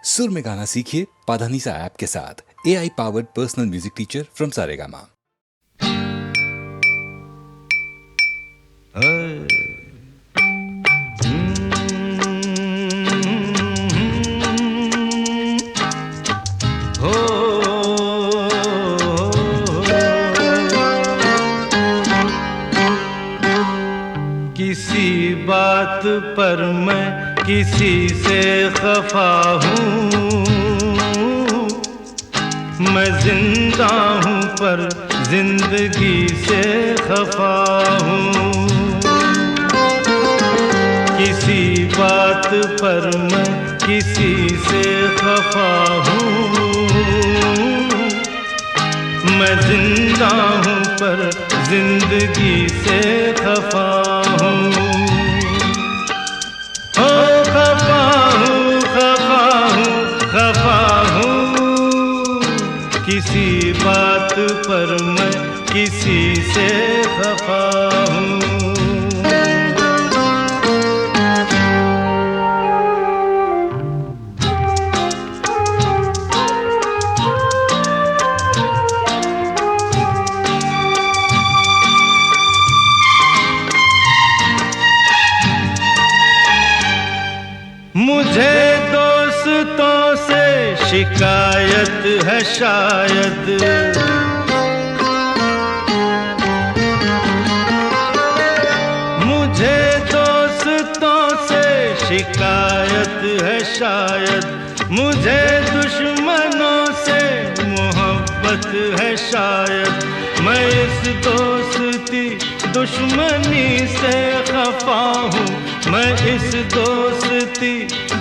सुर में गाना सीखिए पाधानीसा ऐप के साथ। AI powered personal music teacher from Saregama. किसी बात पर मैं किसी से खफा हूँ, मैं जिंदा हूँ पर जिंदगी से खफा हूँ। किसी बात पर मैं किसी से खफा हूँ, मैं जिंदा हूँ पर जिंदगी से खफा हूँ। खफा हूँ, खफा हूँ, खफा हूँ। किसी बात पर मैं किसी से खफा हूँ। मुझे दोस्तों से शिकायत है शायद, मुझे दोस्तों से शिकायत है शायद, मुझे दुश्मनों से मोहब्बत है शायद। मैं इस दोस्ती दुश्मनी से खफा हूँ, मैं इस दोस्ती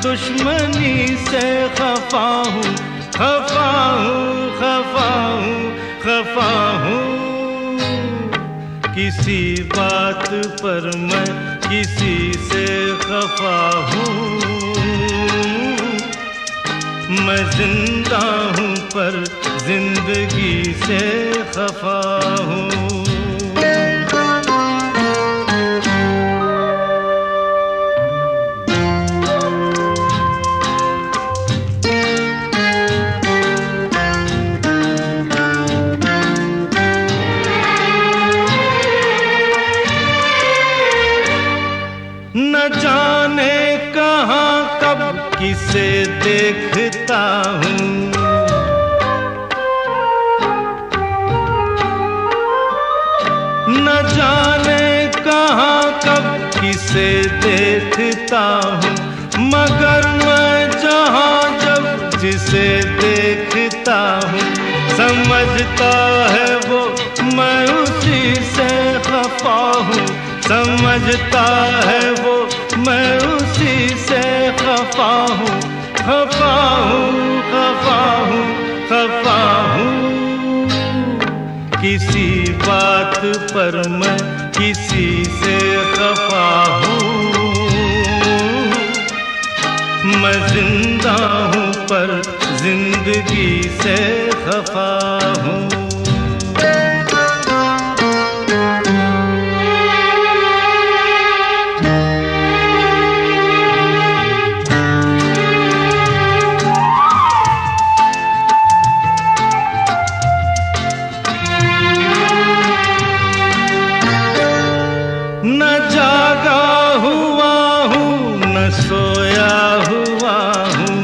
दुश्मनी से खफा हूँ। खफा हूँ, खफा हूँ, खफा हूँ। किसी बात पर मैं किसी से खफा हूँ, मैं जिंदा हूँ पर जिंदगी से खफा हूँ। न जाने कहाँ कब किसे देखता हूँ, न जाने कहाँ कब किसे देखता हूँ, मगर मैं जहाँ जब जिसे देखता हूँ, समझता है वो मैं उसी से खफा हूँ। समझता है वो मैं उसी से खफा हूँ। खफा हूँ, खफा हूँ, खफा हूँ। किसी बात पर मैं किसी से खफा हूँ, मैं जिंदा हूँ पर जिंदगी से खफा हूँ। न जागा हुआ हूँ, न सोया हुआ हूँ,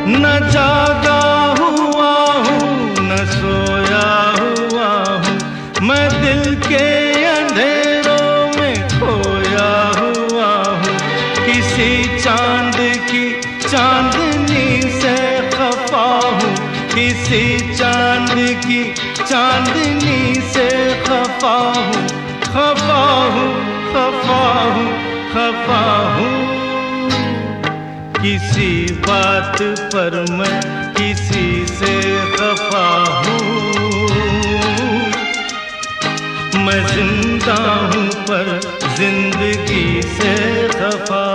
न जागा हुआ हूँ, न सोया हुआ हूँ। मैं दिल के अंधेरों में खोया हुआ हूँ, किसी चांद की चांदनी से खफा हूँ, किसी चांद की चांदनी से खफा हूँ। खफा हूँ, खफा हूँ, खफा हूँ। किसी बात पर मैं किसी से खफा हूँ, मैं जिंदा हूँ पर जिंदगी से खफा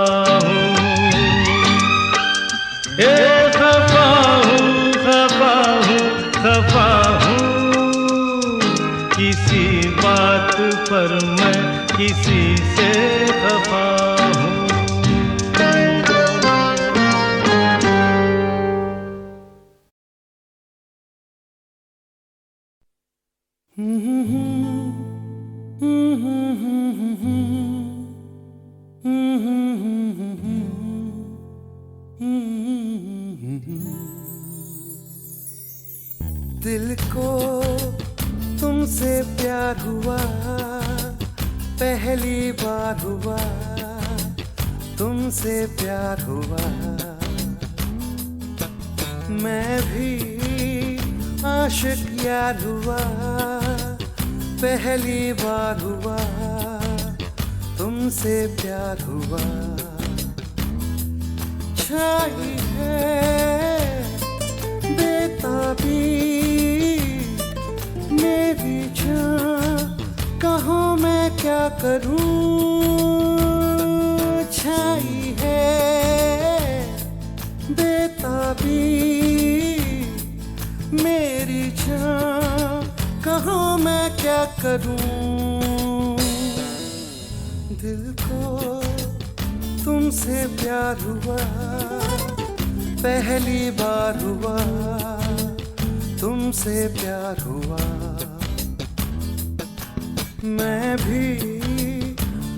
हूँ। खफा हूँ, खफा हूँ, खफा हूँ। किसी बात पर मैं किसी से खफा प्यार हुआ, पहली बार हुआ, तुमसे प्यार हुआ। मैं भी आशिक यार हुआ, पहली बार हुआ, तुमसे प्यार हुआ। छाई है बेताबी मेरी जान, कहाँ मैं क्या करूं। छाई है बेताबी मेरी जान, कहाँ मैं क्या करूं। दिल को तुमसे प्यार हुआ, पहली बार हुआ, तुमसे प्यार हुआ। मैं भी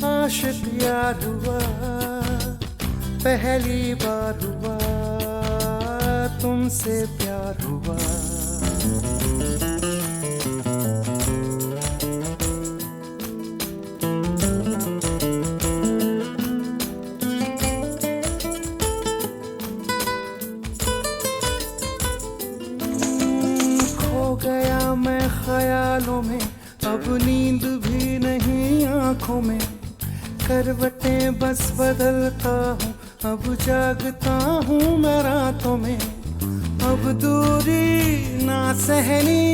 आशिक यार हुआ, पहली बार हुआ, तुमसे प्यार हुआ। गया मैं ख्यालों में, अब नींद भी नहीं आंखों में। करवटें बस बदलता हूँ, अब जागता हूँ मैं रातों में। अब दूरी ना सहनी,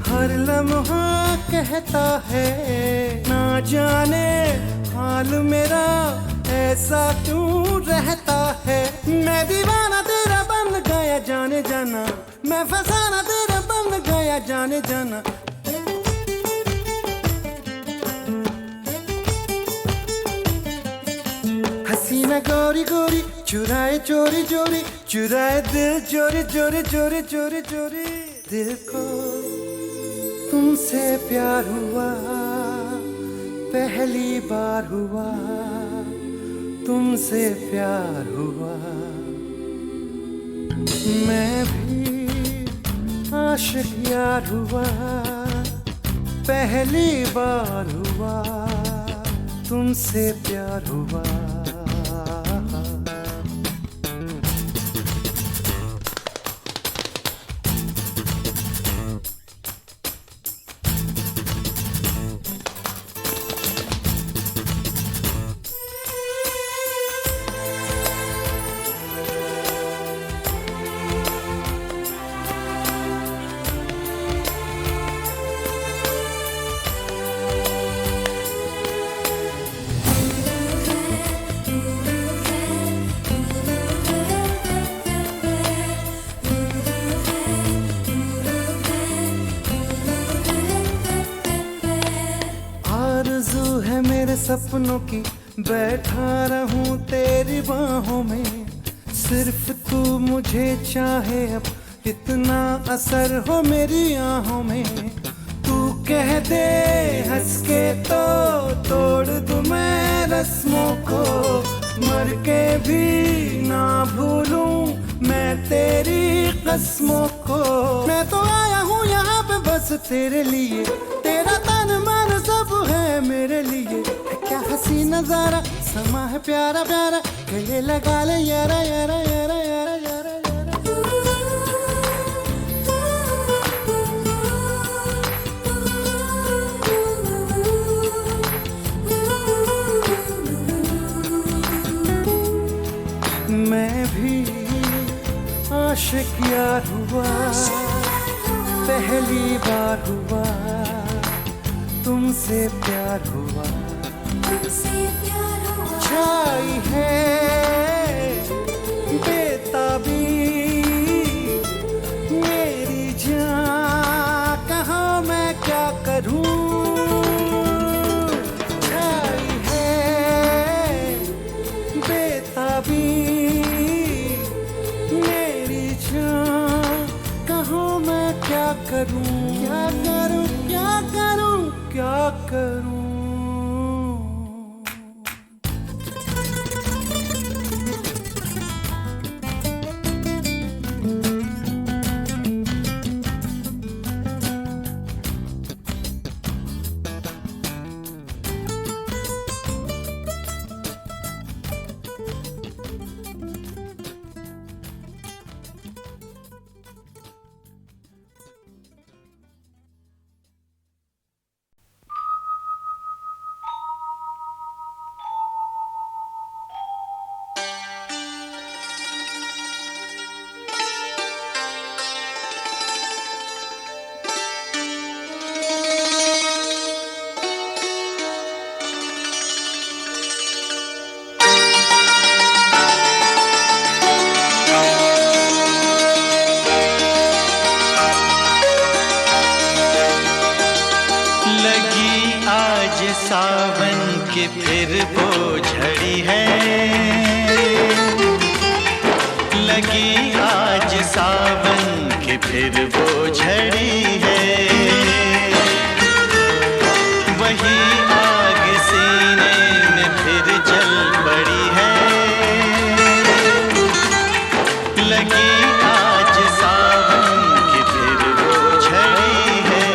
हर लम्हा कहता है। ना जाने हाल मेरा ऐसा क्यों रहता है। मैं दीवाना तेरा बन गया जाने जाना, मैं फसाना तेरा बन गया जाने जाना। हसीना गोरी गोरी चुराए चोरी चोरी, चुराए दिल चोरी चोरी चोरी चोरी चोरी। दिल को तुमसे प्यार हुआ, पहली बार हुआ, तुमसे प्यार हुआ। मैं भी आशिक यार हुआ, पहली बार हुआ, तुमसे प्यार हुआ। आरज़ू है मेरे सपनों की, बैठा रहूं तेरी बाहों में। सिर्फ तू मुझे चाहे, अब इतना असर हो मेरी आहों में। तू कह दे हंस के तो तोड़ दूं मैं रस्मों को। मर के भी ना भूलूं मैं तेरी कसमों को। मैं तो आया हूँ यहाँ पे बस तेरे लिए, तेरा तन मन सब है मेरे लिए। क्या हसी नजारा, समा है प्यारा प्यारा, गले लगा ले यारा यारा यारा यारा यारा यारा। मैं भी आशिक यार हुआ, पहली बार हुआ, तुमसे प्यार हुआ। छाई है बेताबी मेरी जान, कहाँ मैं क्या करूं। छाई है बेताबी मेरी जान, कहाँ मैं क्या करूं। क्या करूं क्या करूं क्या करूं। की फिर वो झड़ी है, लगी आज सावन की फिर वो झड़ी है। वही आग सीने में फिर जल पड़ी है, लगी आज सावन की फिर वो झड़ी है।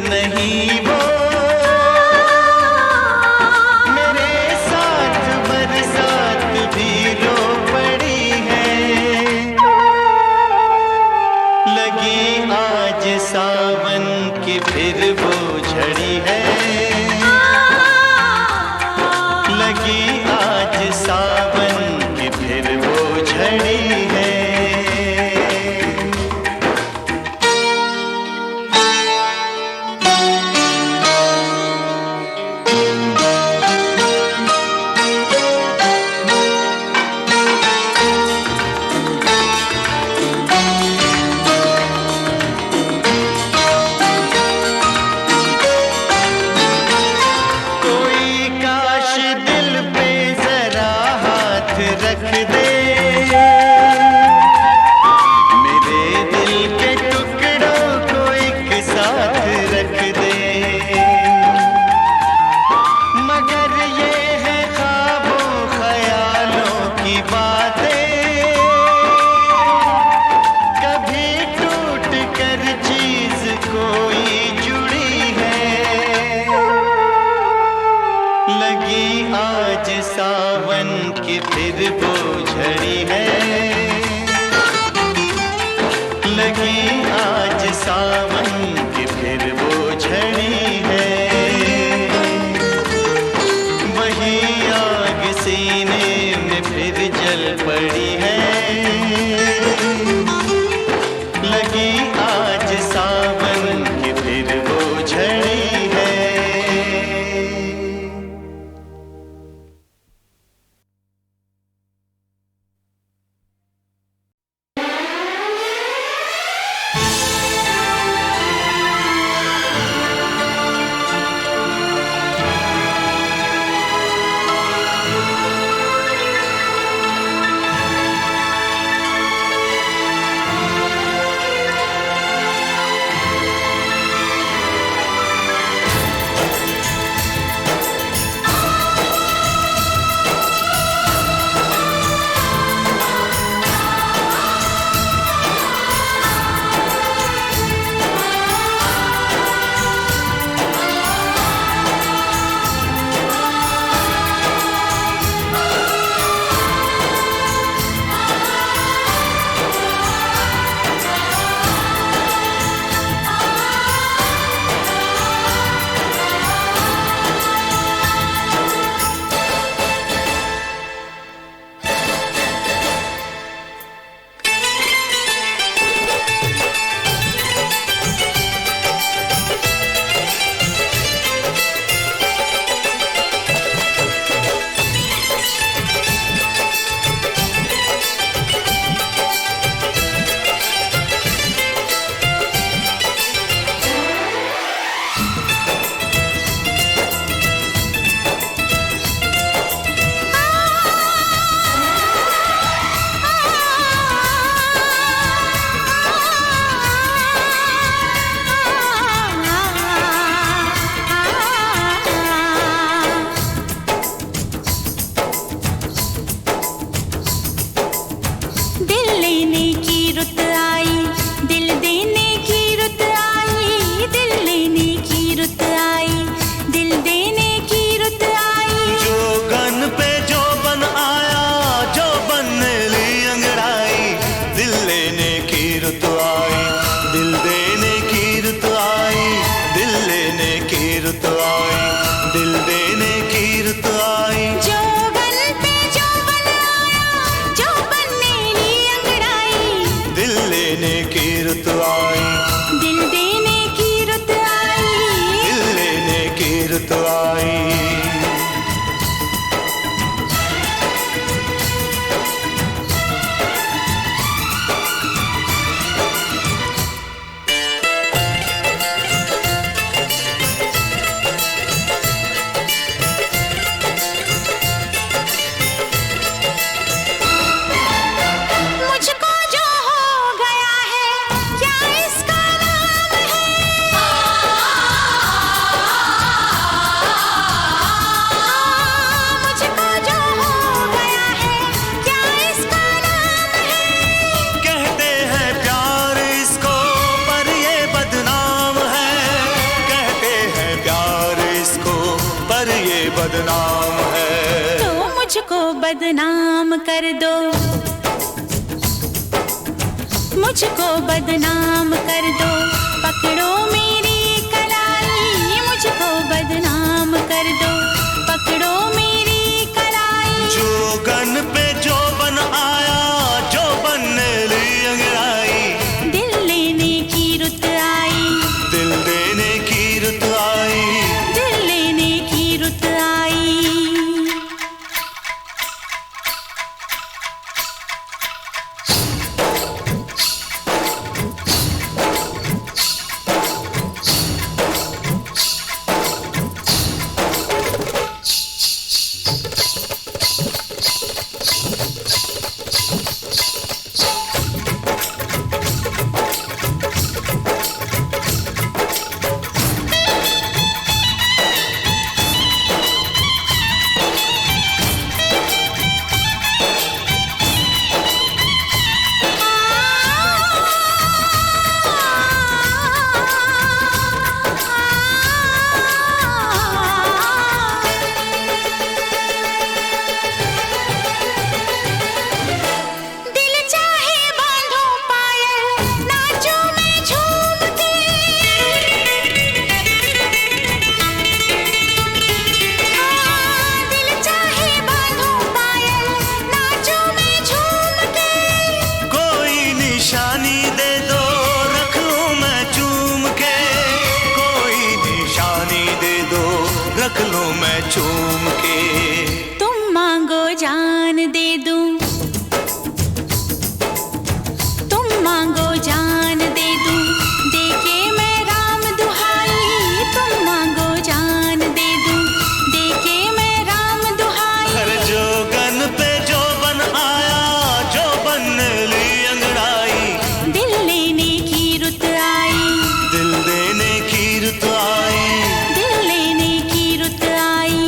नहीं वो मेरे साथ बरसात भी रो पड़ी है, लगी आज सावन की फिर वो झड़ी है, लगी आज सावन की फिर वो झड़ी है। रख दे मेरे दिल के टुकड़ों को एक साथ रख दे, मगर ये है ख्वाबों ख्यालों की बातें, कभी टूट कर चीज कोई जुड़ी है, लगी आज सावन की फिर वो झड़ी है, लगी आज सावन की फिर वो झड़ी है। वही आग सीने में फिर जल पड़ी है, लगी आज सावन की फिर वो झड़ी है। रुत आई, दिल देने की रुत आई, दिल लेने की रुत आई। मुझको जो हो गया है क्या इसका नाम है? मुझको जो हो गया है क्या इसका नाम है? कहते हैं प्यार इसको पर ये बदनाम है, कहते हैं प्यार इसको पर ये बदनाम है। तो मुझको बदनाम कर दो, मुझको बदनाम कर दो, पकड़ो मेरी कलाई, मुझको बदनाम कर दो, पकड़ो मेरी कलाई। जोगन पे जो बन आया, जो बनने ली अंगड़ाई, दिल लेने की रुत आई, दिल देने की रुत आई। दिल लेने की रुत आई। दिल चाहे बांधो पायल, नाचूं मैं झूम के। दिल चाहे बांधो पायल, नाचूं मैं झूम के। कोई निशानी दे दो रख लूं मैं चूम के, कोई निशानी दे दो रख लूं मैं चूम के। तुम मांगो जान दे दूं, तुम मांगो जान दे दूं, देके मैं राम दुहाई। तुम मांगो जान दे दूं, देके मैं राम दुहाई। हर जोगन पे जो बन आया, जो बनने ली अंगड़ाई, दिल लेने की रुत आई, दिल देने की रुत आई। दिल लेने की रुत आई।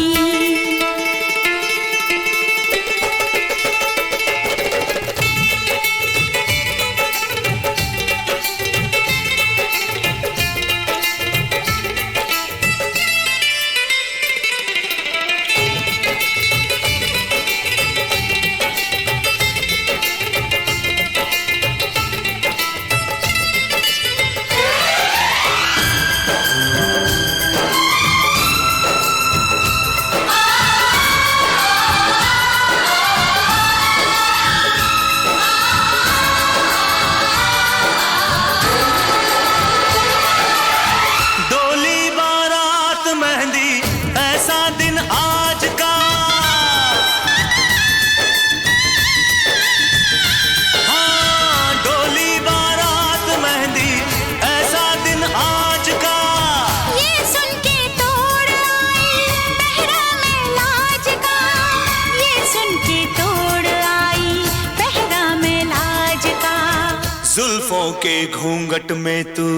डोली बारात मेहंदी ऐसा दिन आज का, हाँ डोली बारात मेहंदी ऐसा दिन आज का। ये सुन के तोड़ आई पहरा में लाज का, ये सुन के तोड़ आई पहरा में लाज का। जुल्फों के घूंघट में तू,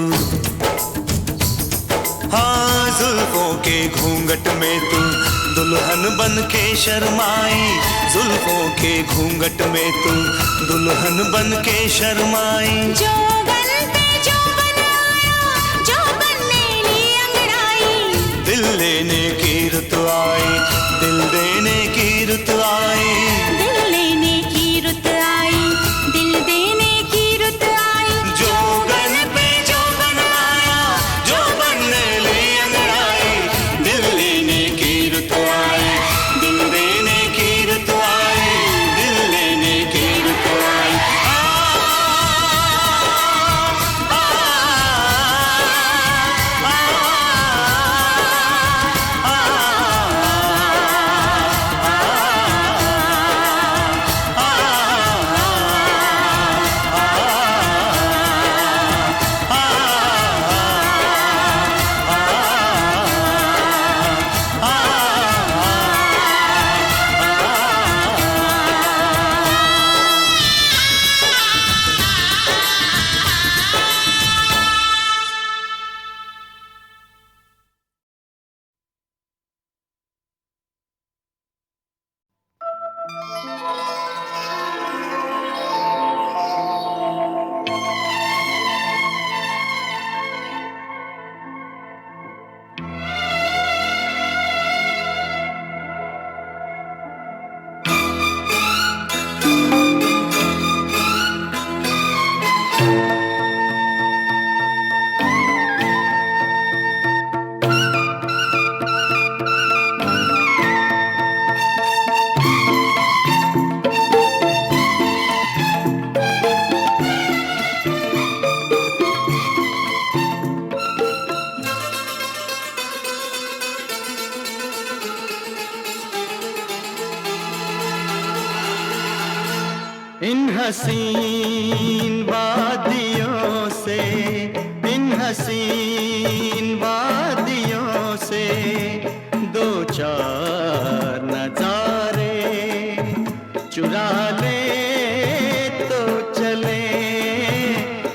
हाँ जुल्फों के घूंघट में तू दुल्हन बन के शर्माई, जुल्फों के घूंघट में तू दुल्हन बन के शर्माई। जोगन पे जो बनाया, जो बनने ली अंगड़ाई, दिल लेने की रुत आई, दिल देने की रुत आई। दिल लेने की रुत आई, दिल देने की रुत आई। जोगन पे जो बनाया, जो बनने ली अंगड़ाई, दिल लेने की रुत आई, दिल देने की रुत आई, दिल लेने की रुत आई। आ, आ, हसीन वादियों से, इन हसीन वादियों से दो चार नजारे चुरा ले तो चले,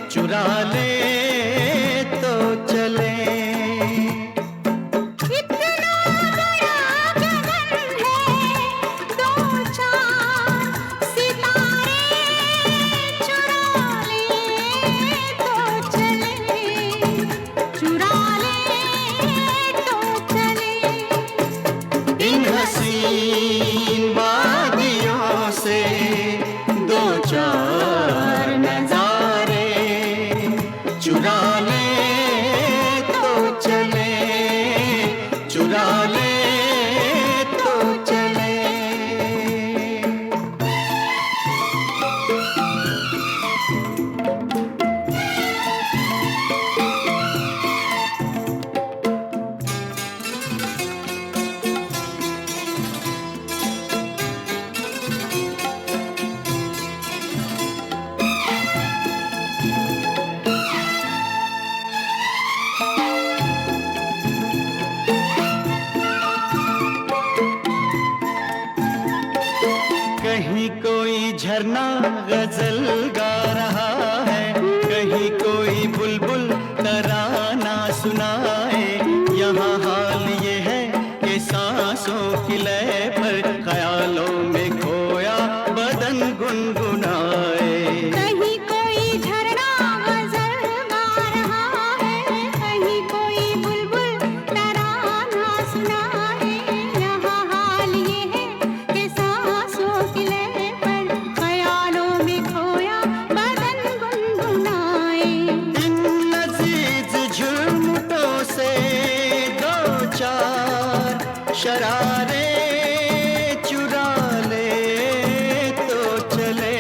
चुरा ले तो चले। इतना बड़ा गगन है, दो चार सितारे चुरा ले तो चले, चुरा ले तो चले। इन हसीन वादियों से दो चार नजारे चुरा ले तो चले, चुरा ले तो चले। कहीं कोई झरना गजल गा रहा है, कहीं कोई बुलबुल तराना सुनाए। यहाँ हाल ये है कि सांसों की लय पर ख्यालों में खोया बदन गुनगुनाए। कहीं कोई झरना गजल गा रहा है, कहीं कोई बुलबुल तराना सुनाए। यहाँ हाल ये है कि सांसों की लय पर ख्यालों में खोया बदन गुनगुनाए। इन लजीज झुरमुटों से दो चार शरारे चुरा ले तो चले,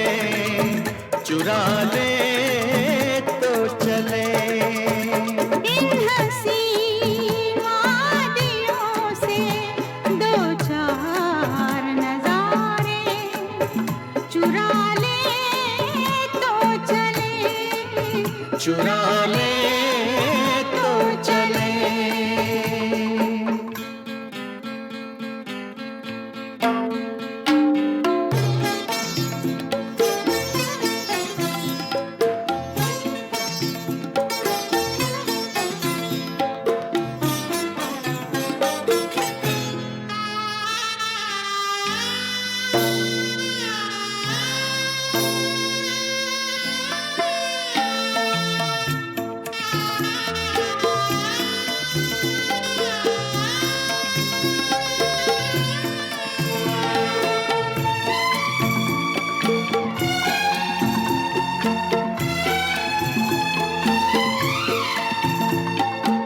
चुरा ले तो चले। इन हसीन वादियों से दो चार नजारे चुरा ले तो चले, चुरा ले तो चले।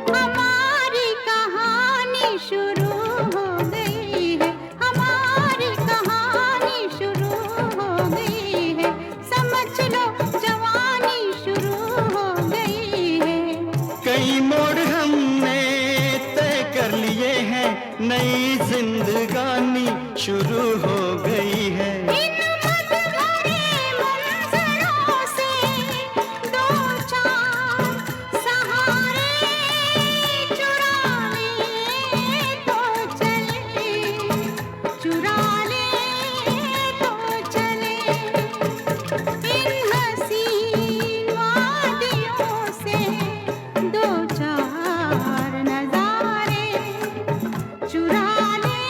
हमारी कहानी शुरू हो गई है, हमारी कहानी शुरू हो गई है। समझ लो जवानी शुरू हो गई है। कई मोड़ हमने तय कर लिए हैं, नई जिंदगानी शुरू हो गई है। इन मत भरे मंजरों से दो चार सहारे चुरा ले तो चले, चुरा ले तो चले। इन हसीन वादियों से दो चार नजारे चुरा ले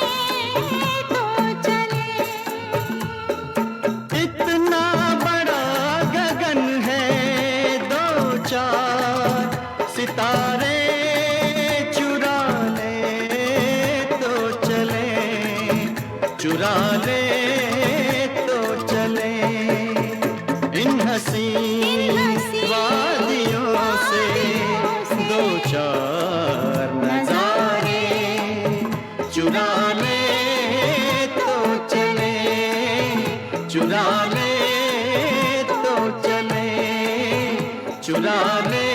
तो चले। इतना बड़ा गगन है, दो चार सितारे चुरा ले तो चले, चुरा ले तो चले। इन हसीन वादियों से दो चार नजारे चुरा ले तो चले, चुरा ले तो चले, चुरा ले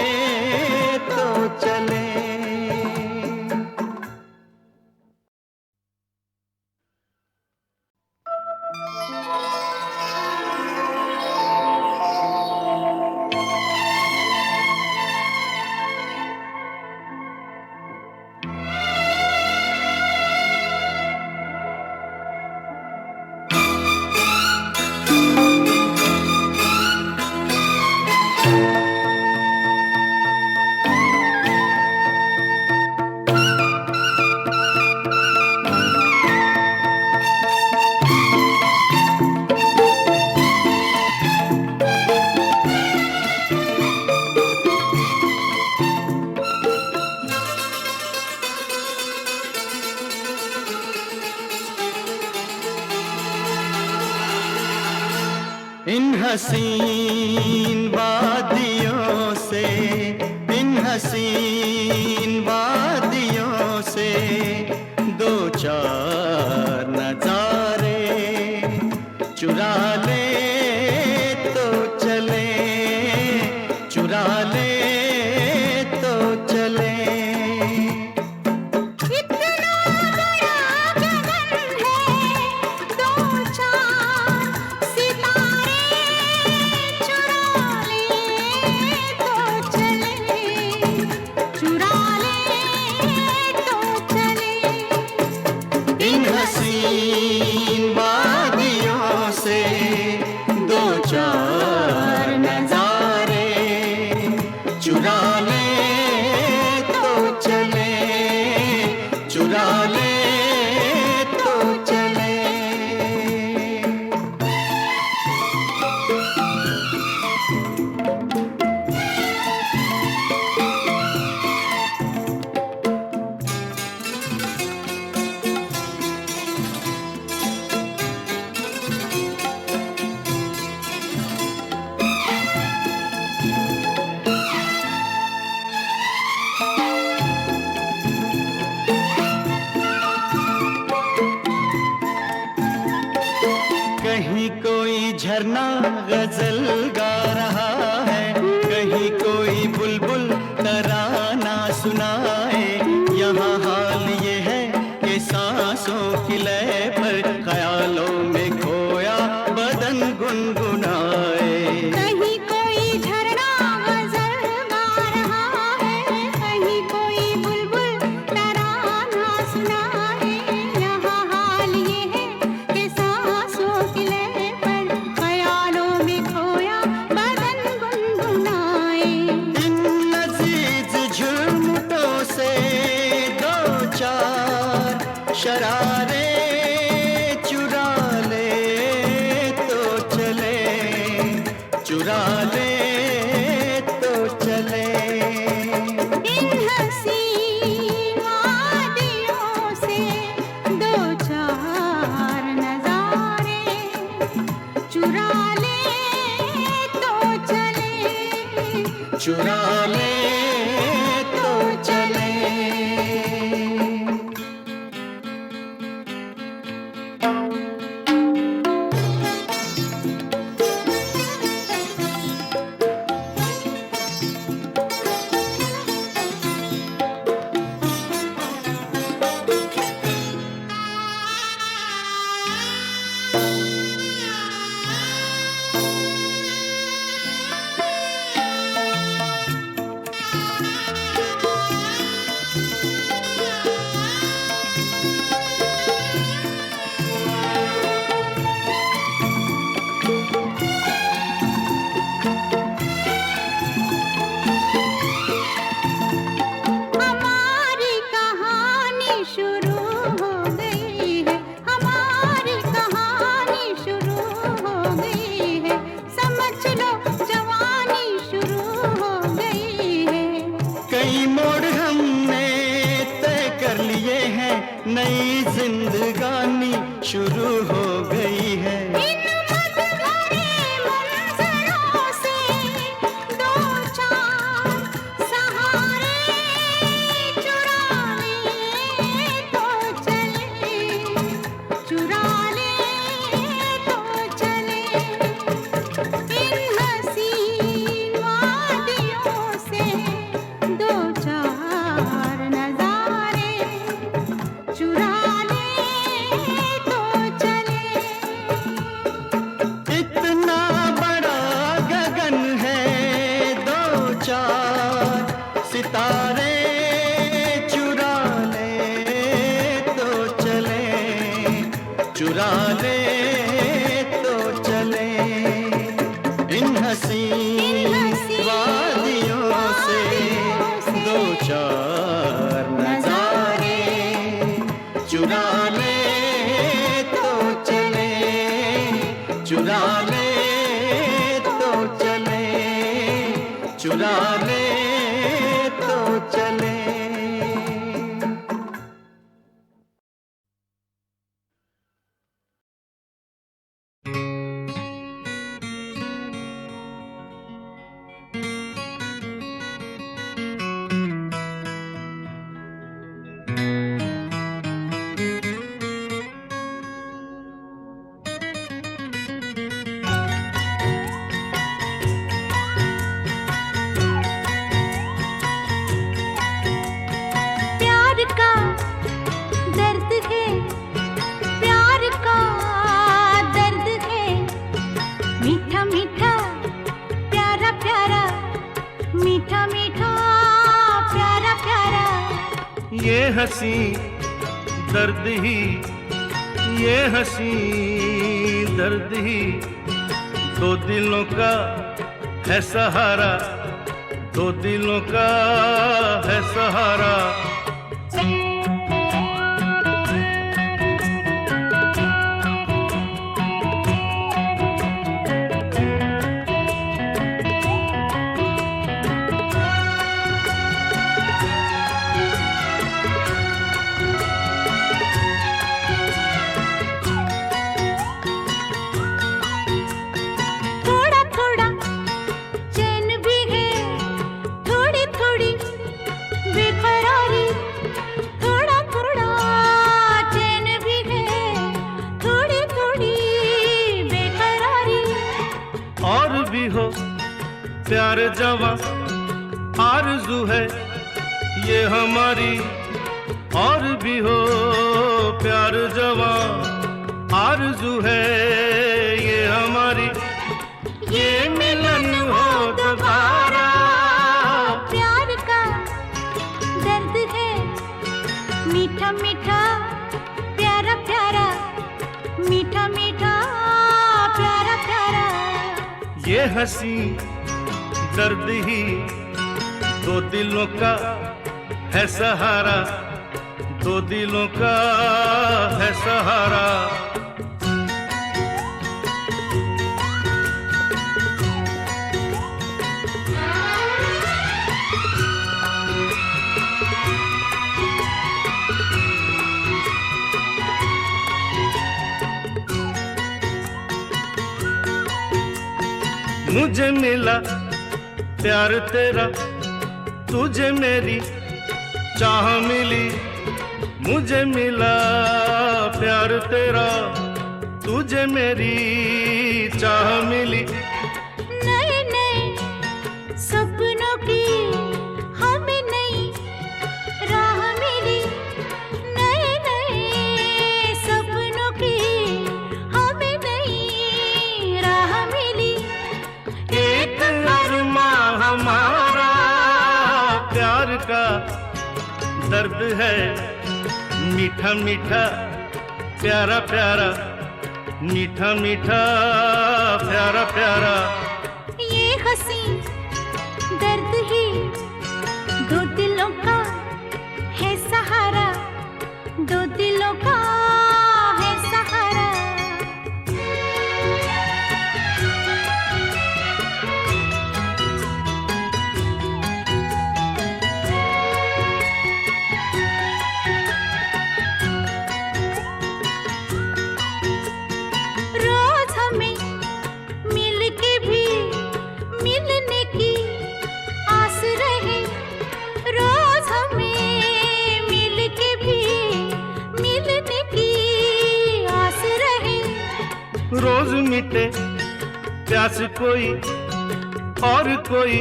तो चले। हसीन वादियों से, इन हसीन वादियों से दो चार नजारे चुरा ले तो चले, चुरा ले तो चले। इतना बड़ा गगन है, दो चार सितारे चुरा ले तो चले, चुरा ले तो चले। इन हसीन वादियों से दो चार नजारे चुरा ले तो चले, चुरा ले तो चले। कहीं कोई झरना गजल गा रहा है, कहीं कोई बुलबुल तराना सुनाए। यहाँ हाल ये है कि सांसों की लय पर ख्यालों में खोया बदन गुनगुनाए। कहीं कोई झरना गजल गा रहा है, कहीं कोई बुलबुल तराना सुनाए। यहाँ हाल ये है कि सांसों की लय पर ख्यालों में खोया बदन गुनगुनाए। इन लजीज झुमटों से दो चार शरारे चुरा ले तो चले, चुरा ले तो चले। इन हसीन वादियों से दो चार नजारे चुरा ले तो चले, चुरा ले तो चले। हमारी कहानी शुरू हो गई है, हमारी कहानी शुरू हो गई है। समझ लो जवानी शुरू हो गई है। कई मोड़ हमने तय कर लिए हैं, नई जिंदगानी शुरू हो गई है। इन मत भरे मंजरों से दो चार सहारे चुरा ले तो चले, चुरा ले तो चले। इन हसीन वादियों से दो चार नजारे चुरा ले तो चले। इतना बड़ा गगन है, दो चार सितारे चुरा ले तो चले, चुरा ले तो चले। इन हसीन वादियों से दो चार नजारे चुरा ले तो चले, चुरा ले तो चले, चुरा ले तो चले। मीठा मीठा प्यारा प्यारा, मीठा मीठा प्यारा प्यारा। ये हंसी दर्द ही, ये हंसी दर्द ही, दो दिलों का है सहारा, दो दिलों का है सहारा। थोड़ा थोड़ा चैन भी है, थोड़ी थोड़ी बेकरारी, थोड़ा थोड़ा चैन भी है, थोड़ी थोड़ी बेकरारी। और भी हो प्यार जवां, आरज़ू है ये हमारी। और भी हो प्यार जवां, आरज़ू है ये हमारी। ये मिलन हो दोबारा, प्यार का दर्द है मीठा मीठा प्यारा प्यारा, मीठा मीठा प्यारा प्यारा। ये हंसी दर्द ही, दो दिलों का है सहारा, दो दिलों का है सहारा। मुझे मिला प्यार तेरा, तुझे मेरी चाह मिली। मुझे मिला प्यार तेरा, तुझे मेरी चाह मिली। नए नए सपनों की हमें नई राह मिली, नए नए सपनों की हमें नई राह मिली। एक अरमां हमारा, प्यार का दर्द है मीठा मीठा प्यारा प्यारा, मीठा मीठा प्यारा प्यारा। ये हंसी दर्द ही, दो दिलों का है सहारा, दो दिलों का है सहारा। रोज हमें मिलके भी मिलने की आस रहे, रोज हमें मिलके भी मिलने की आस रहे। रोज मिटे प्यास कोई और कोई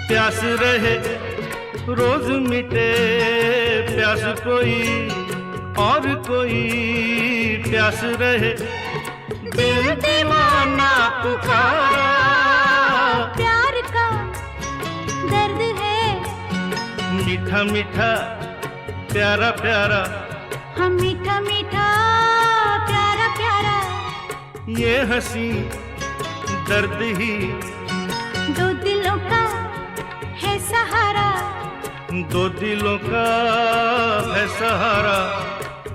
प्यास रहे, रोज मिटे प्यास कोई और कोई प्यास रहे। दिल दीवाना पुकारा, प्यार का दर्द है मीठा मीठा प्यारा प्यारा। हम मीठा मीठा प्यारा प्यारा। ये हंसी दर्द ही, दो दिलों का है सहारा, दो दिलों का है सहारा।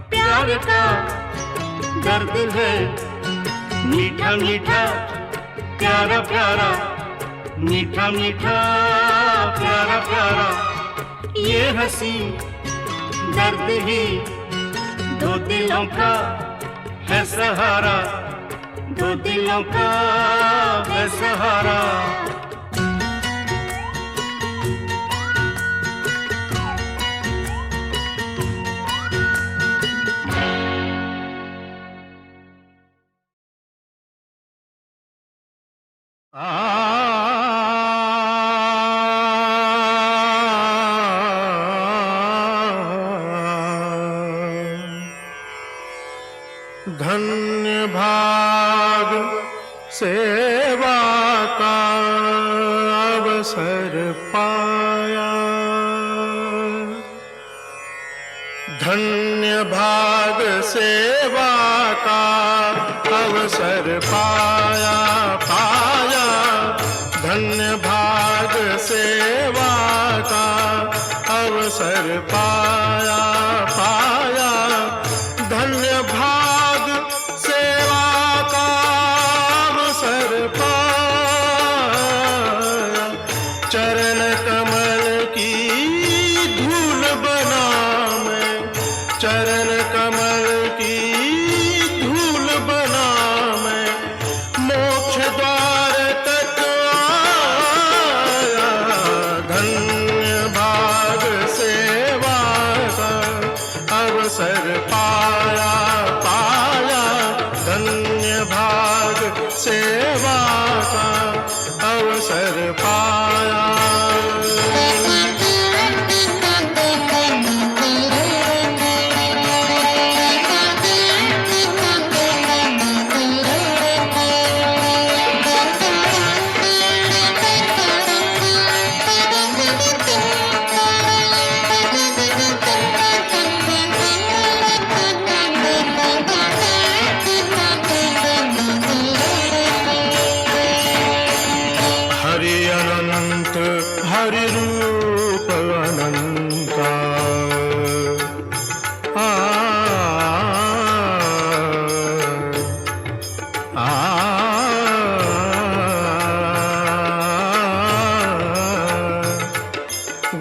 प्यार का दर्द है मीठा मीठा प्यारा प्यारा, मीठा मीठा प्यारा प्यारा। ये हंसी दर्द ही, दो दिलों का है सहारा, दो दिलों का है सहारा। धन्य भाग सेवा का अवसर पाया। धन्य भाग सेवा का अवसर पाया पाया। धन्य भाग सेवा का अवसर पाया पाया। धन्य भाग सेवा का अवसर पाया। चरण कमल की धूल बना मैं, चरण कमल की धूल बना मैं, मोक्ष द्वार तक आया। धन्य भाग सेवा का अवसर पाया पाया। धन्य भाग सेवा का अवसर पाया। हरि अनंत हरि रूप अनंता। आ, आ,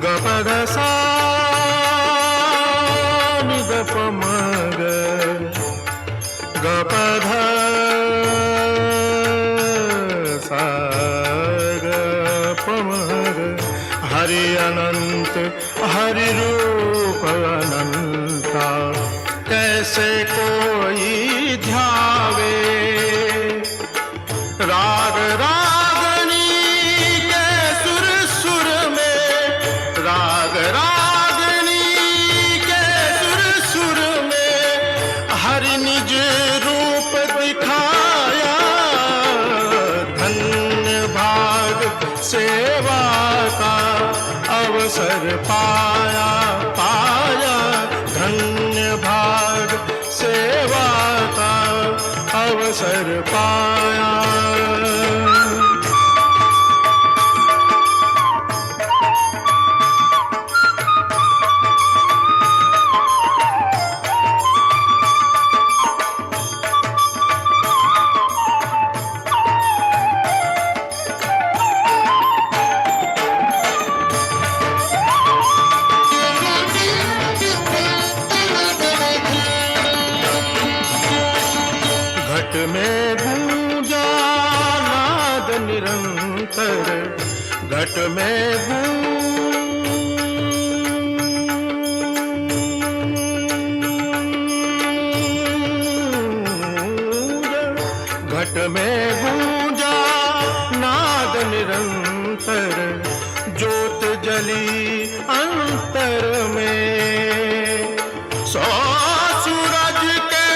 गपद सा निद पमग गपध हरि अनंत हरि रूप अनंता। कैसे कोई ध्यावे राग रागनी के सुर सुर में, राग रागनी के सुर सुर में हरि निज रूप दिखाया। धन्य भाग सेवा का अवसर पाया पाया। धन्य भाग सेवा का अवसर पाया। घट में गूंजा नाद निरंतर, घट में घट में गूंजा नाद निरंतर। ज्योत जली अंतर में सौ सूरज के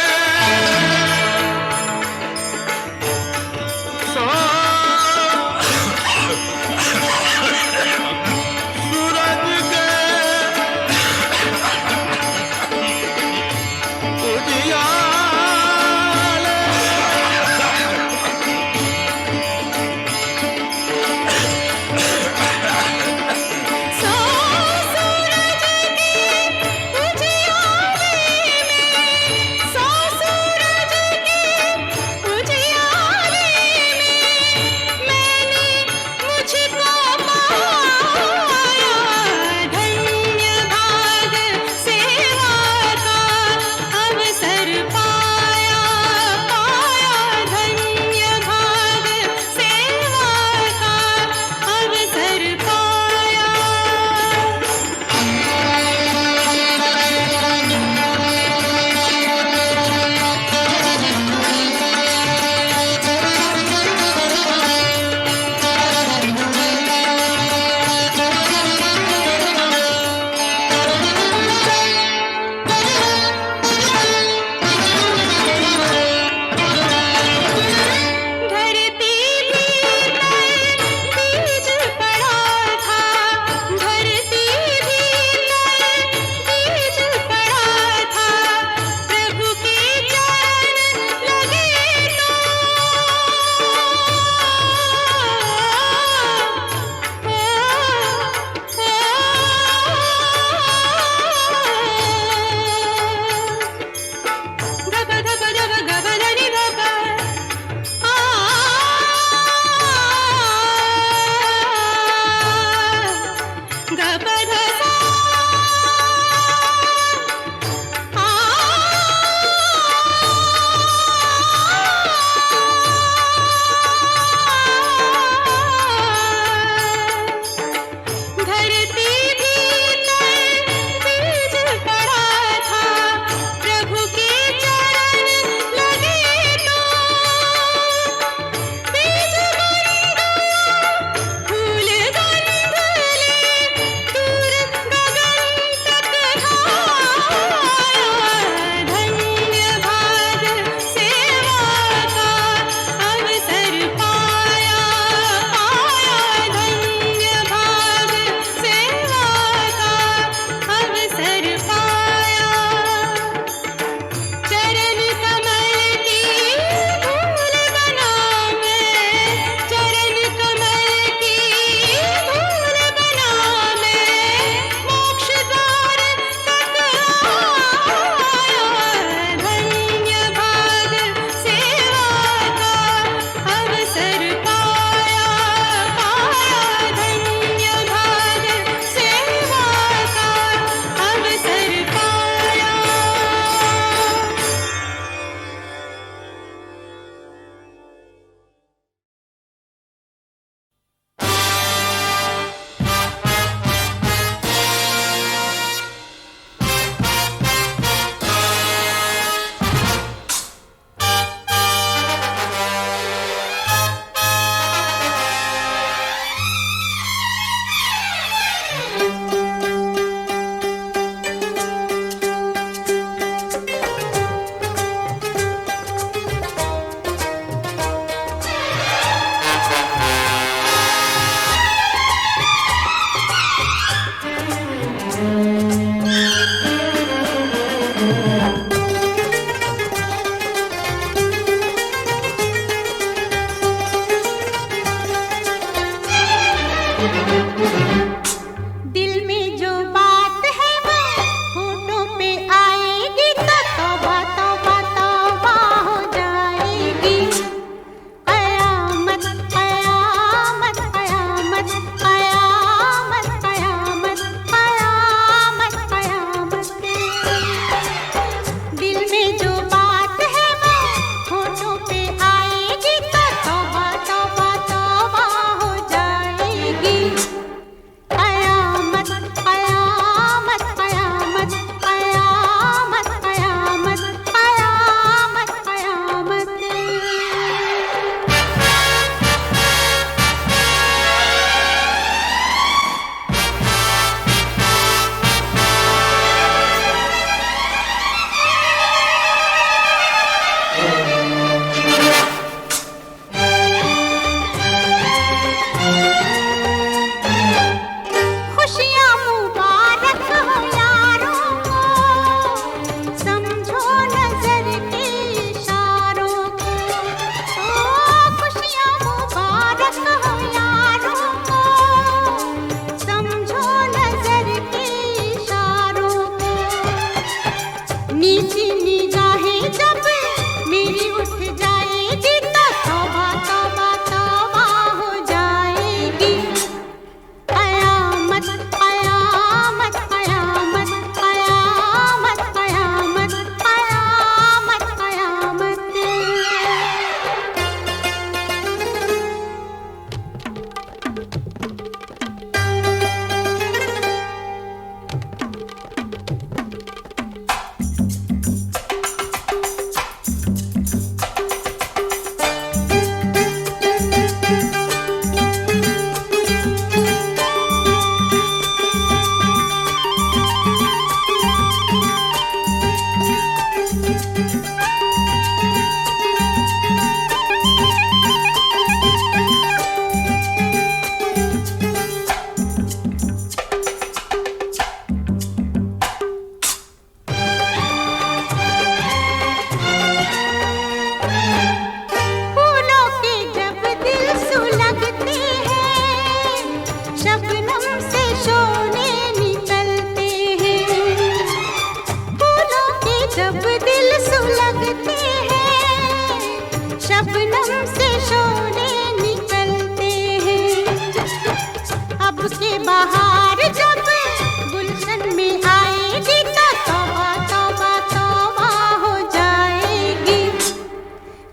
सूरज के उजियारे। सौ सूरज के उजियारे दिल में जो बात है वो होठों पे आएगी तो तौबा तौबा तौबा हो जाएगी। कयामत कयामत कयामत कयामत कयामत कयामत कयामत। दिल में जो बात है वो होठों पे आएगी तो तौबा तौबा तौबा हो जाएगी। कयामत कयामत कयामत कयामत कयामत कयामत कयामत। खुशियाँ मुबारक हो यारों को, समझो नजर के इशारों को। खुशियाँ मुबारक हो यारों को, समझो नजर के इशारों को। नीची निगाहें जब मेरी उठ जाएगी तो तौबा तौबा तौबा हो जाएगी। कयामत कयामत कयामत कयामत कयामत कयामत कयामत। फूलों के जब दिल सुलगते हैं, शबनम से शोले निकलते हैं। फूलों के जब दिल सुलगते हैं, शबनम से शोले निकलते हैं। अब के बहार जब गुलशन में आएगी तो तौबा तौबा तौबा हो जाएगी।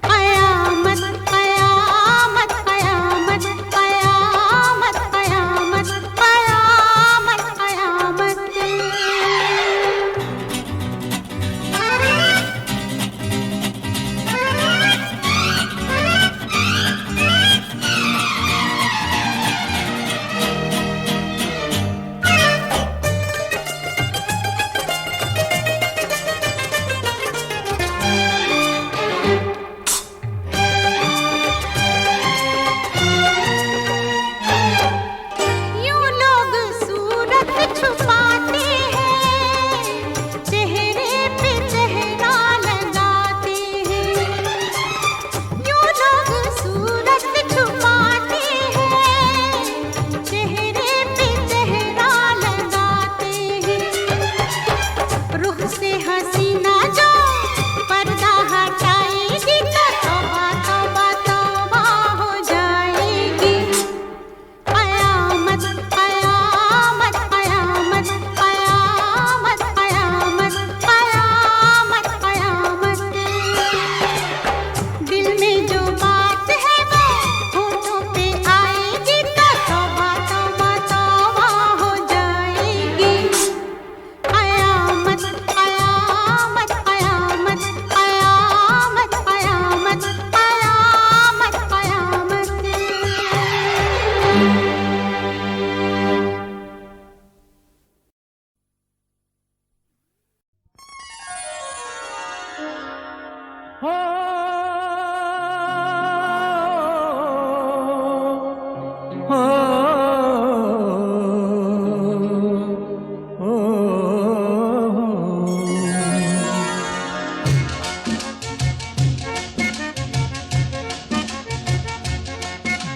कयामत कयामत कयामत कयामत कयामत कयामत कयामत। यूं लोग सूरत छुपाते हैं, चेहरे पे चेहरा लगाते हैं। यूं लोग सूरत छुपाते हैं, चेहरे पे चेहरा लगाते हैं। रुख से हसीना जो पर्दा हटाएगी तो तौबा तौबा तौबा हो जाएगी। कयामत कयामत कयामत कयामत कयामत कयामत कयामत। दिल में जो बात है वो होठों पे आएगी तो तौबा तौबा तौबा हो जाएगी। कयामत कयामत कयामत कयामत कयामत कयामत कयामत।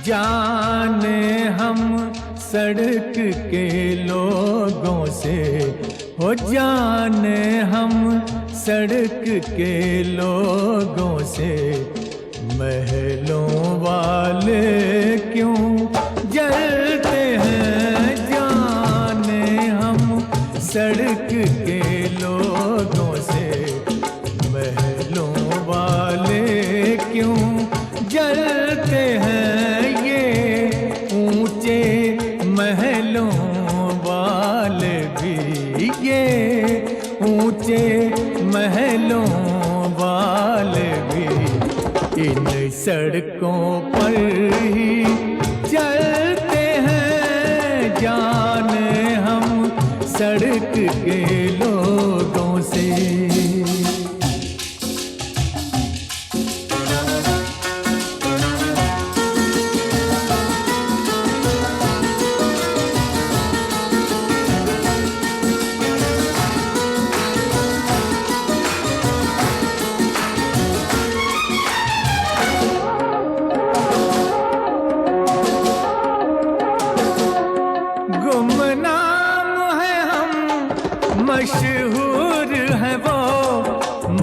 जाने हम सड़क के लोगों से, हो जाने हम सड़क के लोगों से। महलों वाले क्यों जलते हैं, जाने हम सड़क के लोगों से। महलों वाले क्यों जलते हैं, ये ऊंचे महलों वाले भी, ये ऊंचे महलों वाले भी इन सड़कों पर ही चलते हैं। जाने हम सड़क के लोगों से। गुमनाम है हम, मशहूर है वो,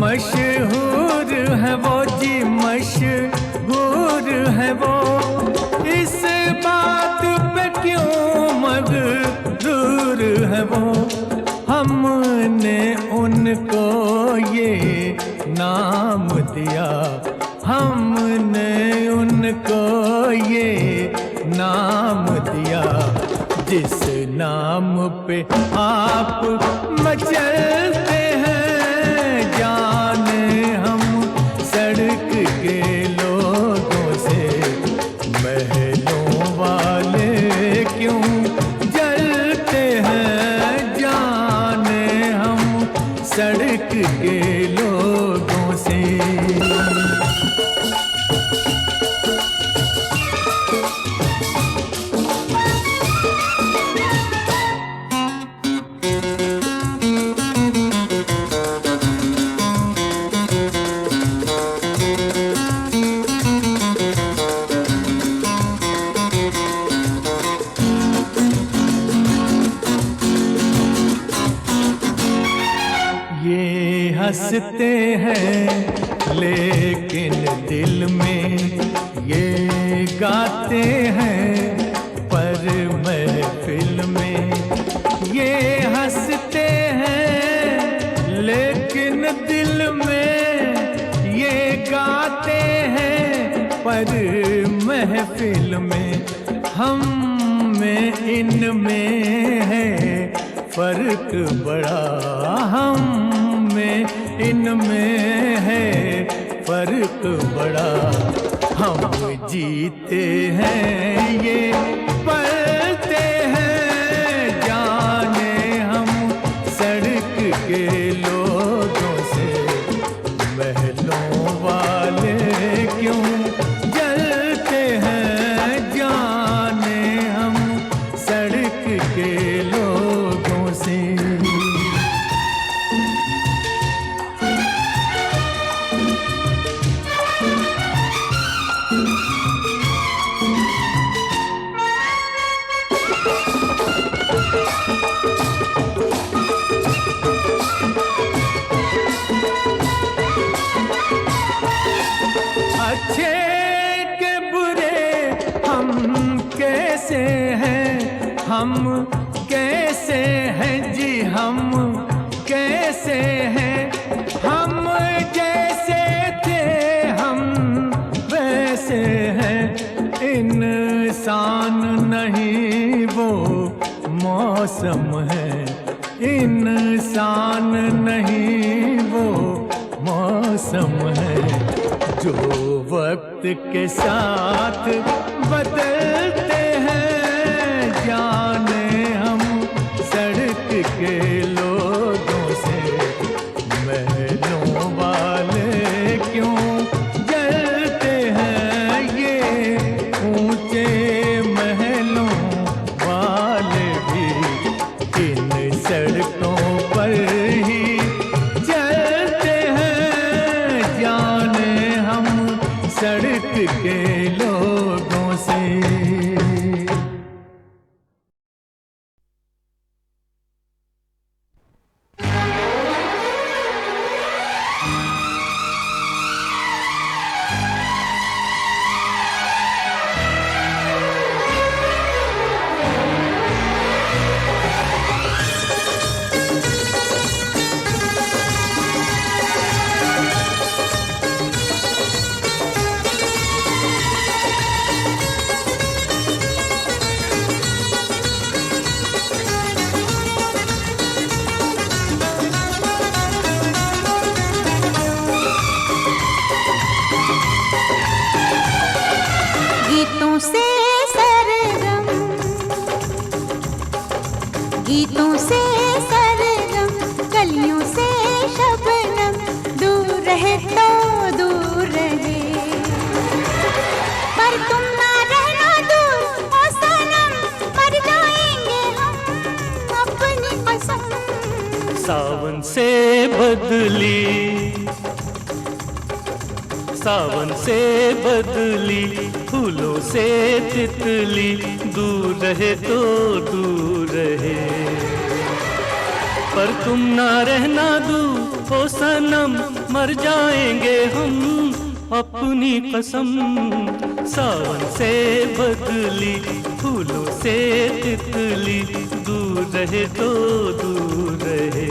मशहूर है वो जी, मशहूर है वो। इस बात पे क्यों मगरूर है वो, हमने उनको ये नाम दिया, हमने उनको ये नाम दिया। जिस नाम पे आप मचलते हैं, जाने हम सड़क के लोगों से। महलों वाले क्यों जलते हैं, जाने हम सड़क के लोगों से। ये हंसते हैं लेकिन दिल में ये गाते हैं, पर महफिल में ये हंसते हैं लेकिन दिल में ये गाते हैं, पर महफिल में हम में इनमें है फर्क बड़ा, हम में इनमें है फर्क बड़ा। हम जीते हैं ये पलते हैं, जाने हम सड़क के लोगों से। महलों वाले क्यों जलते हैं, जाने हम सड़क के लोगों से। अच्छे के बुरे हम कैसे हैं, हम कैसे हैं जी, हम कैसे हैं। हम जैसे थे हम वैसे हैं, इंसान नहीं वो मौसम है, इंसान नहीं वो मौसम है। जो वक्त के साथ बदलते हैं, जाने हम सड़क के लोगों से। महलों वाले क्यों जलते हैं, ये ऊंचे महलों वाले भी इन सड़कों पर ही चलते हैं, जाने हम सड़क के लोगों से। गीतों से सरगम, कलियों से शबनम, दूर रहे तो दूर रहे। पर तुम ना रहना दूर ओ सनम, मर जाएंगे हम अपनी कसम। सावन से बदली, सावन से बदली, फूलों से तितली, दूर रहे तो दूर रहे। पर तुम ना रहना दूर ओ सनम, मर जाएंगे हम अपनी कसम। सावन से बदली, फूलों से तितली, दूर रहे तो दूर रहे।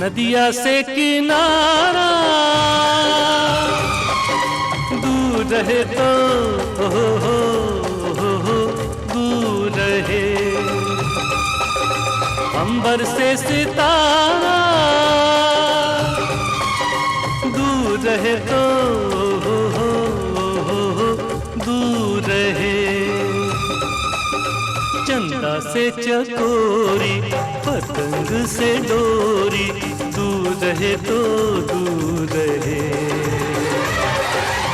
नदिया से किनारा दूर रहे तो दूर रहे। अंबर से सितारा दूर रहे तो दूर रहे। चंदा से चकोरी, पतंग से डोरी, दूर रहे तो दूर रहे।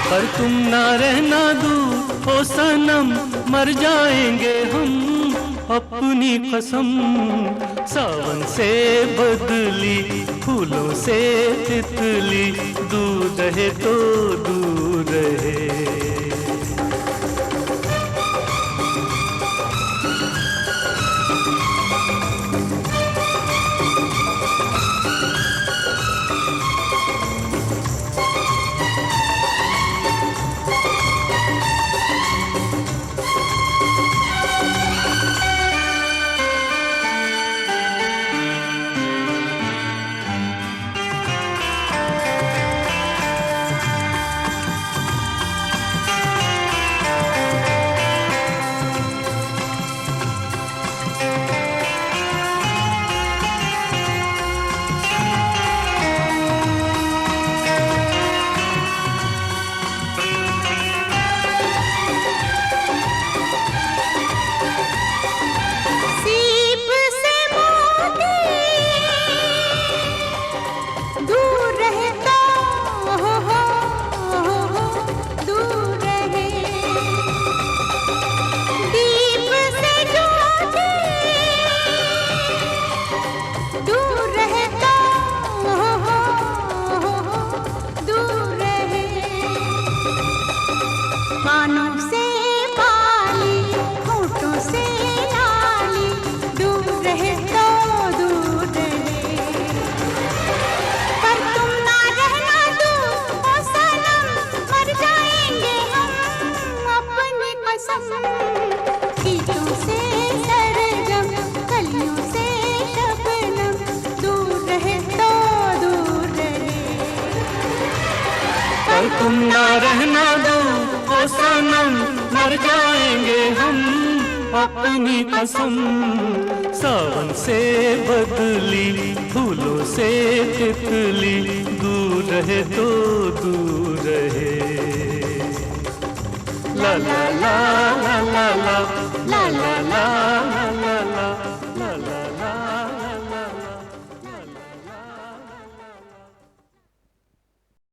पर तुम ना रहना दूर ओ सनम, मर जाएंगे हम अपनी कसम। सावन से बदली, फूलों से तितली, दूर रहे तो दूर रहे। कानों से बाली कसम, गीतों से सरगम, कलियों से शबनम, दूर रहे तो दूर रहे। पर तुम ना रहना दो ओ सनम, मर जाएंगे हम अपनी कसम। सावन से बदली, फूलों से तितली, दूर रहे तो दूर रहे। ला ला ला ला ला ला ला ला ला ला।